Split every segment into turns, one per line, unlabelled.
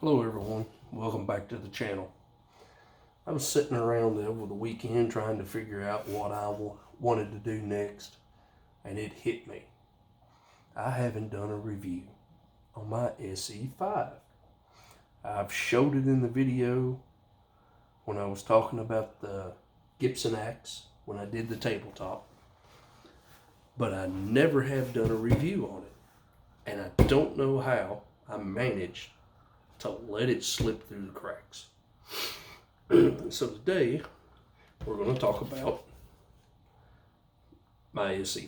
Hello everyone, welcome back to the channel. I was sitting around over the weekend trying to figure out what I wanted to do next, and it hit me. I haven't done a review on my Esee. I've showed it in the video when I was talking about the Gibson axe when I did the tabletop, but I never have done a review on it, and I don't know how I managed to let it slip through the cracks. So today we're going to talk about my Esee.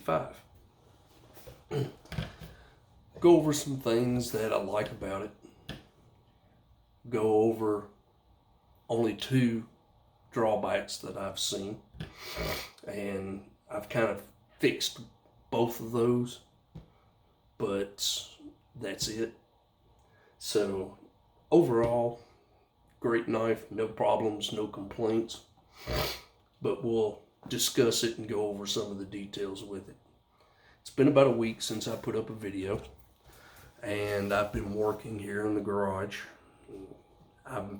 Go over some things that I like about it. Go over only two drawbacks that I've seen, and I've kind of fixed both of those, but that's it. So overall, great knife, no problems, no complaints, but we'll discuss it and go over some of the details with it. It's been about a week since I put up a video, and I've been working here in the garage. I've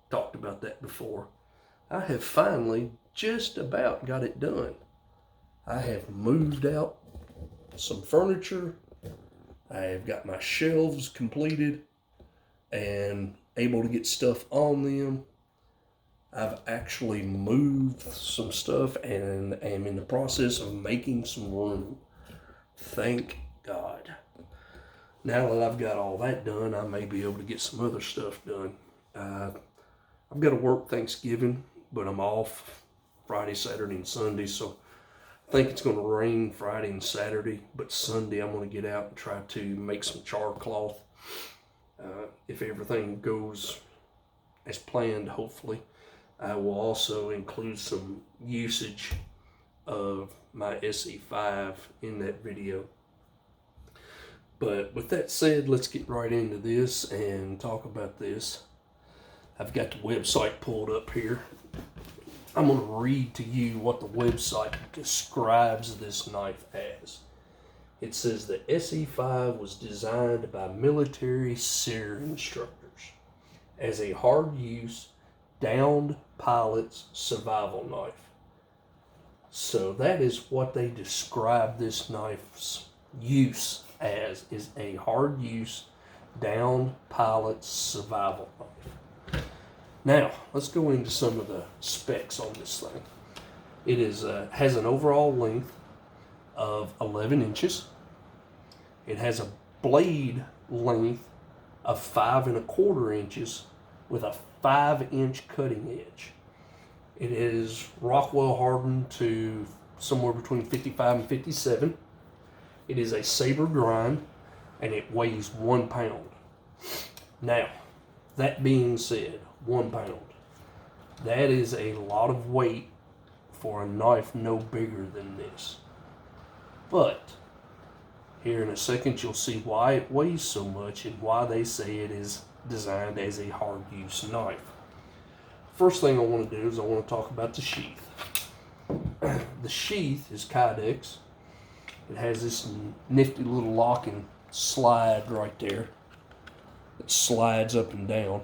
talked about that before. I have finally just about got it done. I have moved out some furniture. I have got my shelves completed and able to get stuff on them. I've actually moved some stuff and am in the process of making some room. Thank God. Now that I've got all that done, I may be able to get some other stuff done. I've got to work Thanksgiving, but I'm off Friday, Saturday, and Sunday, so I think it's going to rain Friday and Saturday, but Sunday I'm going to get out and try to make some char cloth. If everything goes as planned, hopefully, I will also include some usage of my Esee in that video. But with that said, let's get right into this and talk about this. I've got the website pulled up here. I'm going to read to you what the website describes this knife as. It says the Esee was designed by military SEER instructors as a hard-use, downed pilot's survival knife. So that is what they describe this knife's use as, is a hard-use, downed pilot's survival knife. Now, let's go into some of the specs on this thing. It has an overall length of 11 inches. It has a blade length of 5 1/4 inches with a 5-inch cutting edge. It is Rockwell hardened to somewhere between 55 and 57. It is a saber grind, and it weighs 1 pound. Now, that being said, 1 pound. That is a lot of weight for a knife no bigger than this. But here in a second, you'll see why it weighs so much and why they say it is designed as a hard-use knife. First thing I want to do is I want to talk about the sheath. The sheath is Kydex. It has this nifty little lock and slide right there. It slides up and down.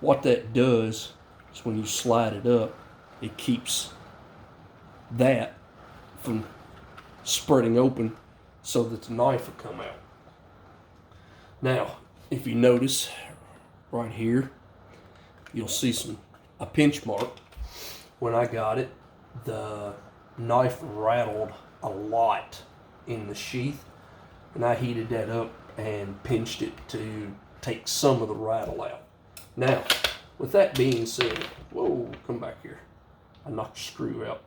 What that does is when you slide it up, it keeps that from spreading open so that the knife will come out. Now, if you notice right here, you'll see a pinch mark. When I got it, the knife rattled a lot in the sheath, and I heated that up and pinched it to take some of the rattle out. Now, with that being said, whoa, come back here. I knocked the screw out.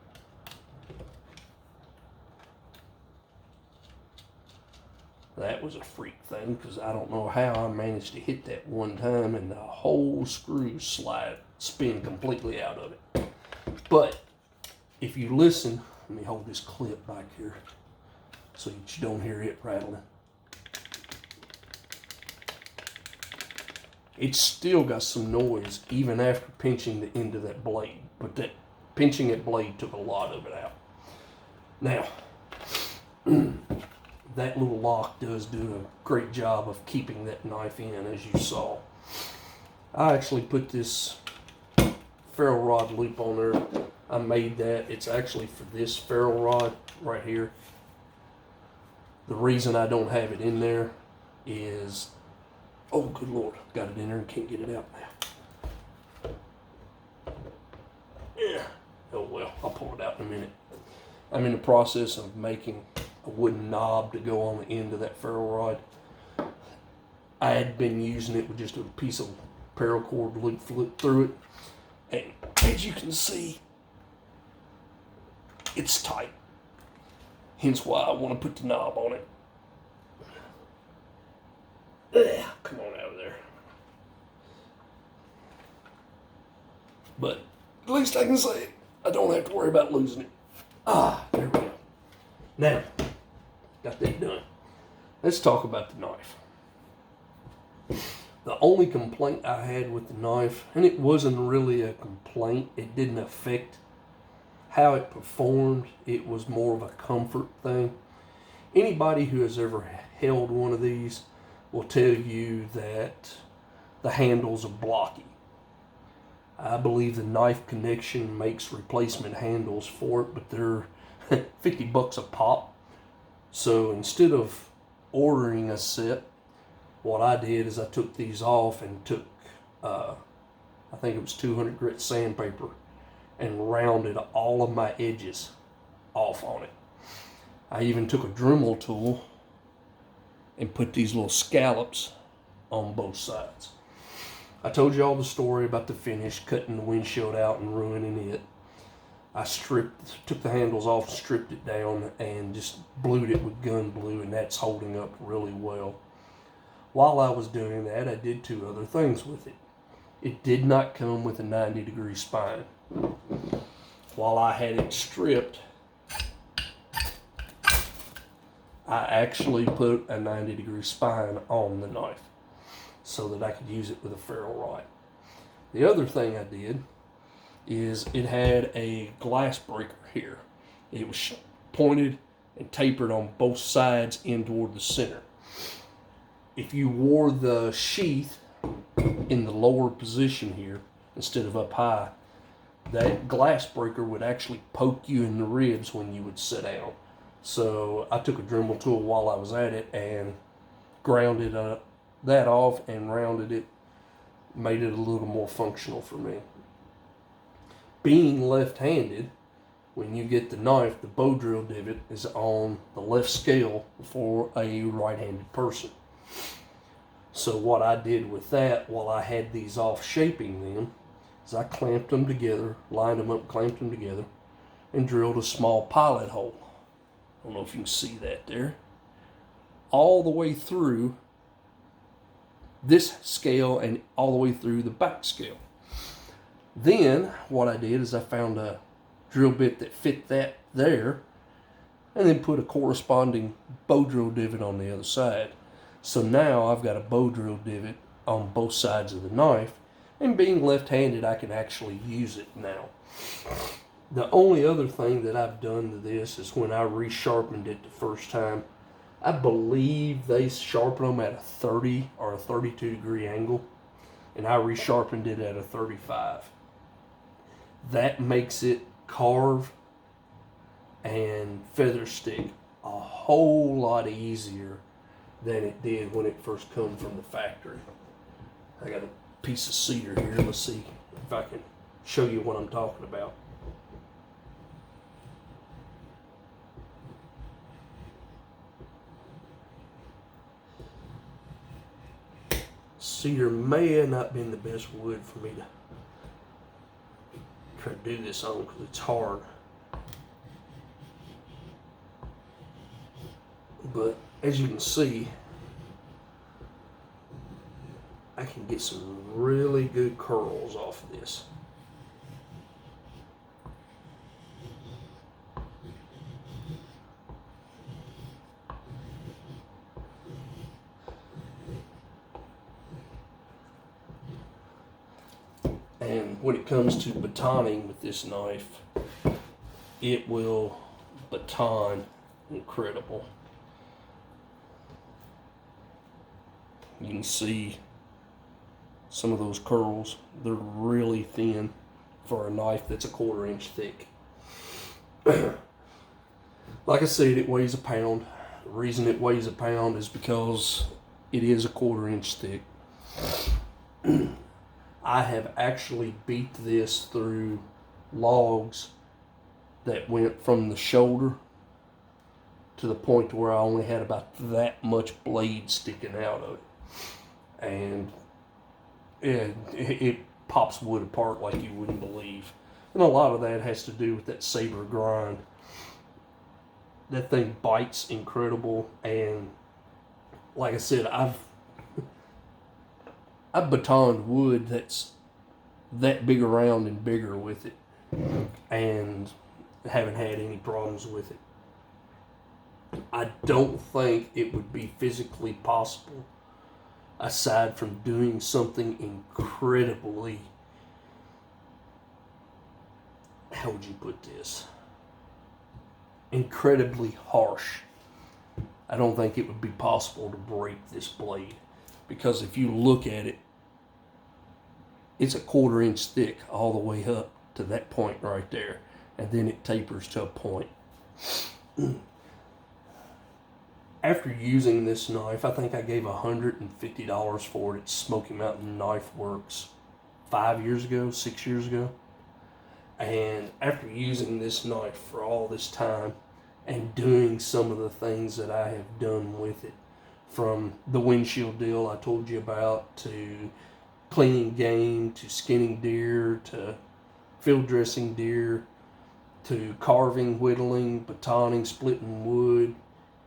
That was a freak thing, because I don't know how I managed to hit that one time and the whole screw spin completely out of it. But if you listen, let me hold this clip back here so that you don't hear it rattling. It's still got some noise even after pinching the end of that blade, but that pinching that blade took a lot of it out. Now, that little lock does do a great job of keeping that knife in, as you saw. I actually put this ferro rod loop on there. I made that. It's actually for this ferro rod right here. The reason I don't have it in there is, oh good Lord, got it in there and can't get it out now. Yeah, oh well, I'll pull it out in a minute. I'm in the process of making a wooden knob to go on the end of that ferro rod. I had been using it with just a piece of paracord loop flip through it, and as you can see, it's tight. Hence why I want to put the knob on it. Come on out of there. But at least I can say I don't have to worry about losing it. There we go. Now, got that done. Let's talk about the knife. The only complaint I had with the knife, and it wasn't really a complaint, it didn't affect how it performed, it was more of a comfort thing. Anybody who has ever held one of these will tell you that the handles are blocky. I believe the Knife Connection makes replacement handles for it, but they're $50 a pop. So instead of ordering a set, what I did is I took these off and took, I think it was 200 grit sandpaper, and rounded all of my edges off on it. I even took a Dremel tool and put these little scallops on both sides. I told you all the story about the finish, cutting the windshield out and ruining it. I took the handles off, stripped it down, and just blued it with gun blue, and that's holding up really well. While I was doing that, I did two other things with it. It did not come with a 90-degree spine. While I had it stripped, I actually put a 90-degree spine on the knife so that I could use it with a ferro rod. The other thing I did is it had a glass breaker here. It was pointed and tapered on both sides in toward the center. If you wore the sheath in the lower position here instead of up high, that glass breaker would actually poke you in the ribs when you would sit down. So I took a Dremel tool while I was at it and grounded that off and rounded it, made it a little more functional for me. Being left-handed, when you get the knife, the bow drill divot is on the left scale for a right-handed person. So what I did with that while I had these off shaping them is I clamped them together, lined them up, clamped them together, and drilled a small pilot hole. I don't know if you can see that there. All the way through this scale and all the way through the back scale. Then what I did is I found a drill bit that fit that there, and then put a corresponding bow drill divot on the other side. So now I've got a bow drill divot on both sides of the knife, and being left-handed, I can actually use it now. The only other thing that I've done to this is when I resharpened it the first time, I believe they sharpen them at a 30 or a 32 degree angle, and I resharpened it at a 35. That makes it carve and feather stick a whole lot easier than it did when it first come from the factory. I got a piece of cedar here. Let's see if I can show you what I'm talking about. Cedar may have not been the best wood for me to try to do this on because it's hard. But as you can see, I can get some really good curls off of this. And when it comes to batoning with this knife, it will baton incredible. You can see some of those curls. They're really thin for a knife that's a 1/4 inch thick. Like I said, it weighs a pound. The reason it weighs a pound is because it is a 1/4 inch thick. I have actually beat this through logs that went from the shoulder to the point to where I only had about that much blade sticking out of it. And it pops wood apart like you wouldn't believe. And a lot of that has to do with that saber grind. That thing bites incredible, and like I said, I've batoned wood that's that big around and bigger with it, and haven't had any problems with it. I don't think it would be physically possible, aside from doing something incredibly, how would you put this? Incredibly harsh. I don't think it would be possible to break this blade, because if you look at it, it's a 1/4 inch thick all the way up to that point right there, and then it tapers to a point. After using this knife, I think I gave $150 for it at Smoky Mountain Knife Works 5 years ago, 6 years ago. And after using this knife for all this time and doing some of the things that I have done with it, from the windshield deal I told you about, to cleaning game, to skinning deer, to field dressing deer, to carving, whittling, batoning, splitting wood,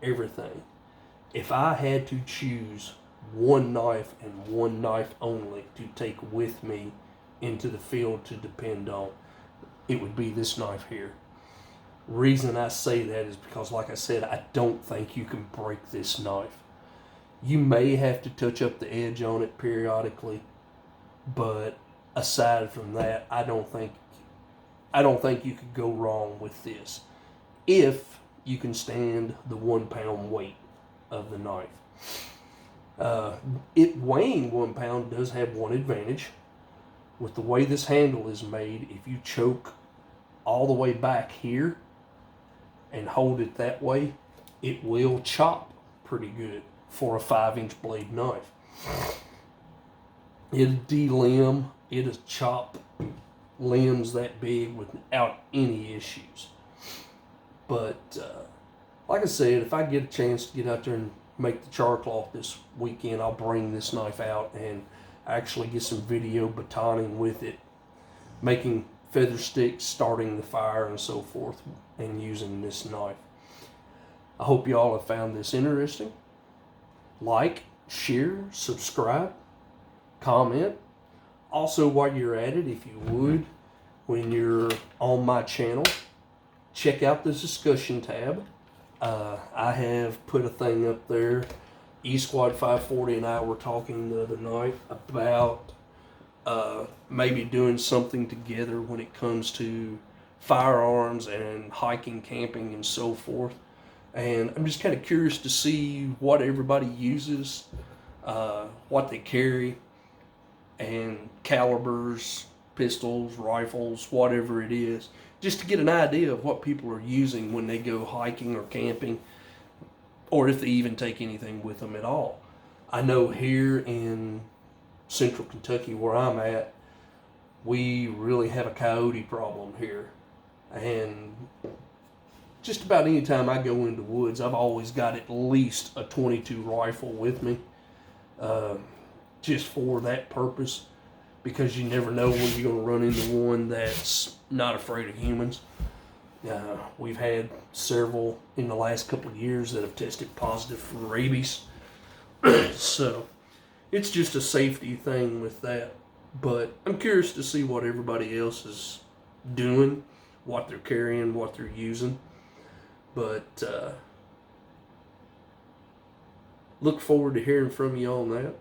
everything. If I had to choose one knife and one knife only to take with me into the field to depend on, it would be this knife here. Reason I say that is because, like I said, I don't think you can break this knife. You may have to touch up the edge on it periodically, but aside from that, I don't think you could go wrong with this, if you can stand the 1 pound weight of the knife. It weighing 1 pound does have one advantage. With the way this handle is made, if you choke all the way back here and hold it that way, it will chop pretty good for a 5-inch blade knife. It'll de-limb, it'll chop limbs that big without any issues. But like I said, if I get a chance to get out there and make the char cloth this weekend, I'll bring this knife out and actually get some video batoning with it, making feather sticks, starting the fire and so forth, and using this knife. I hope you all have found this interesting. Like, share, subscribe, comment. Also, while you're at it, if you would, when you're on my channel, check out the discussion tab. I have put a thing up there. E-Squad 540 and I were talking the other night about maybe doing something together when it comes to firearms and hiking, camping, and so forth. And I'm just kind of curious to see what everybody uses, what they carry, and calibers, pistols, rifles, whatever it is, just to get an idea of what people are using when they go hiking or camping, or if they even take anything with them at all. I know here in central Kentucky, where I'm at, we really have a coyote problem here. And just about any time I go into woods, I've always got at least a .22 rifle with me, just for that purpose, because you never know when you're going to run into one that's not afraid of humans. We've had several in the last couple of years that have tested positive for rabies. So it's just a safety thing with that. But I'm curious to see what everybody else is doing, what they're carrying, what they're using. But look forward to hearing from you on that.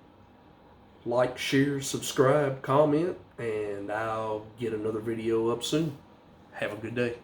Like, share, subscribe, comment, and I'll get another video up soon. Have a good day.